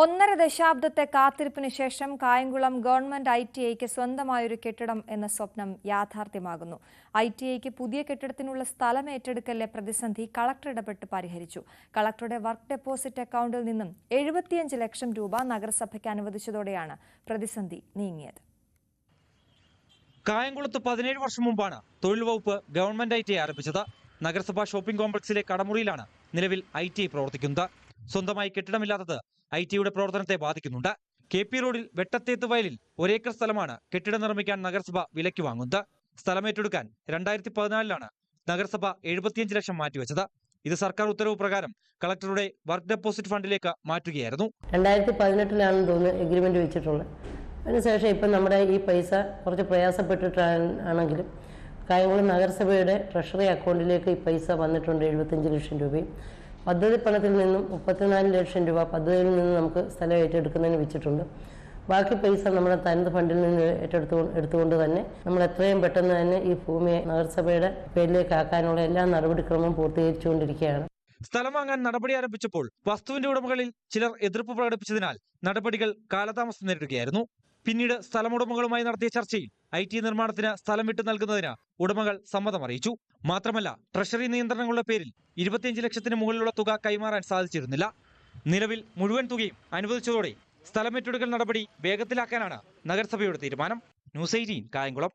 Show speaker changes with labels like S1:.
S1: ഒന്നര ദശാബ്ദത്തെ കാത്തിരിപ്പിന് ശേഷം കായംകുളം ഗവൺമെന്റ് ITIക്ക് സ്വന്തമായൊരു കെട്ടിടം എന്ന സ്വപ്നം യാഥാർത്ഥ്യമാകുന്നു. ITIക്ക് പുതിയ കെട്ടിടത്തിനുള്ള സ്ഥലം ഏറ്റെടുക്കലിലെ പ്രതിസന്ധി കളക്ടർ ഇടപെട്ട് പരിഹരിച്ചു. കളക്ടറുടെ വർക്ക് ഡെപ്പോസിറ്റ് അക്കൗണ്ടിൽ നിന്നും 75 ലക്ഷം രൂപ നഗരസഭയ്ക്ക് അനുവദിച്ചതോടെയാണ് പ്രതിസന്ധി നീങ്ങിയത്.
S2: കായംകുളത്ത് 17 വർഷം മുമ്പാണ് തൊഴിൽ വകുപ്പ് ഗവൺമെന്റ് ITI ആരംഭിച്ചത്. നഗരസഭാ ഷോപ്പിംഗ് കോംപ്ലക്സിലെ കടമുറിയിലാണ് നിലവിൽ ITI പ്രവർത്തിക്കുന്നത്. സ്വന്തമായി കെട്ടിടമില്ലാത്തത് ITIയുടെ പ്രവർത്തനത്തെ ബാധിക്കുന്നുണ്ട്. KP റോഡിൽ വെട്ടത്തേത്ത് വയലിൽ 1 ഏക്കർ സ്ഥലമാണ് കെട്ടിടം നിർമ്മിക്കാൻ നഗരസഭ വിലയ്ക്ക് വാങ്ങുന്നത്. സ്ഥലം ഏറ്റെടുക്കാൻ 2014 നഗരസഭ 75 ലക്ഷം മാറ്റിവെച്ചത്. ഇത് സർക്കാർ ഉത്തരവ് പ്രകാരം കളക്ടറുടെ വർക്ക് ഡെപ്പോസിറ്റ് ഫണ്ടിലേക്ക് മാറ്റുകയായിരുന്നു.
S3: 2018 തോന്നുന്നു എഗ്രിമെന്റ് വെച്ചിട്ടുള്ളത്. അതിനുശേഷം ഇപ്പം നമ്മുടെ ഈ പൈസ കുറച്ച് പ്രയാസപ്പെട്ടിട്ടാണെങ്കിലും കായംകുളം നഗരസഭയുടെ ട്രഷറി അക്കൗണ്ടിലേക്ക് ഈ പൈസ വന്നിട്ടുണ്ട്. 75 ലക്ഷം രൂപയും പദ്ധതി പണത്തിൽ നിന്നും 34 ലക്ഷം രൂപ പദ്ധതിയിൽ നിന്ന് നമുക്ക് സ്ഥലം ഏറ്റെടുക്കുന്നതിന് വെച്ചിട്ടുണ്ട്. ബാക്കി പൈസ നമ്മുടെ തനത് ഫണ്ടിൽ നിന്ന് എടുത്തുകൊണ്ട് തന്നെ നമ്മൾ എത്രയും പെട്ടെന്ന് തന്നെ ഈ ഭൂമിയെ നഗരസഭയുടെ പേരിലേക്ക് ആക്കാനുള്ള എല്ലാ നടപടിക്രമവും പൂർത്തീകരിച്ചുകൊണ്ടിരിക്കുകയാണ്.
S2: സ്ഥലം വാങ്ങാൻ നടപടി ആരംഭിച്ചപ്പോൾ വസ്തുവിന്റെ ഉടമകളിൽ ചിലർ എതിർപ്പ് പ്രകടിപ്പിച്ചതിനാൽ നടപടികൾ കാലതാമസം നേരിടുകയായിരുന്നു. പിന്നീട് സ്ഥലമുടമകളുമായി നടത്തിയ ചർച്ചയിൽ ITI നിർമ്മാണത്തിന് സ്ഥലം വിട്ടു നൽകുന്നതിന് ഉടമകൾ സമ്മതം അറിയിച്ചു. മാത്രമല്ല, ട്രഷറി നിയന്ത്രണങ്ങളുടെ പേരിൽ 25 ലക്ഷത്തിന് മുകളിലുള്ള തുക കൈമാറാൻ സാധിച്ചിരുന്നില്ല. നിലവിൽ മുഴുവൻ തുകയും അനുവദിച്ചതോടെ സ്ഥലം ഏറ്റെടുക്കൽ നടപടി വേഗത്തിലാക്കാനാണ് നഗരസഭയുടെ തീരുമാനം. ന്യൂസ് 18 കായംകുളം.